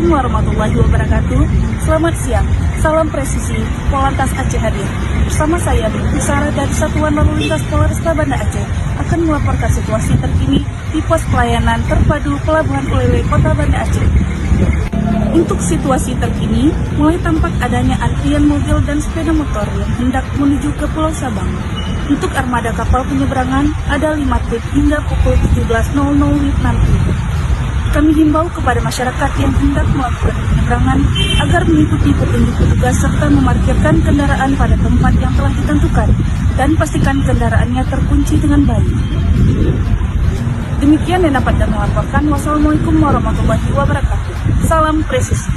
warahmatullahi wabarakatuh. Selamat siang, salam presisi, Polantas Aceh hadir. Bersama saya, Sarah dari Satuan Lalu Lintas Polresta Banda Aceh akan melaporkan situasi terkini di pos pelayanan terpadu Pelabuhan Ulele, Kota Banda Aceh. Untuk situasi terkini, mulai tampak adanya antrian mobil dan sepeda motor yang hendak menuju ke Pulau Sabang. Untuk armada kapal penyeberangan, ada 5 trip hingga pukul 17.00 WIB nanti. Kami himbau kepada masyarakat yang hendak melakukan penyeberangan agar mengikuti petunjuk petugas serta memarkirkan kendaraan pada tempat yang telah ditentukan dan pastikan kendaraannya terkunci dengan baik. Demikian yang dapat kami laporkan. Wassalamualaikum warahmatullahi wabarakatuh. Salam presisi.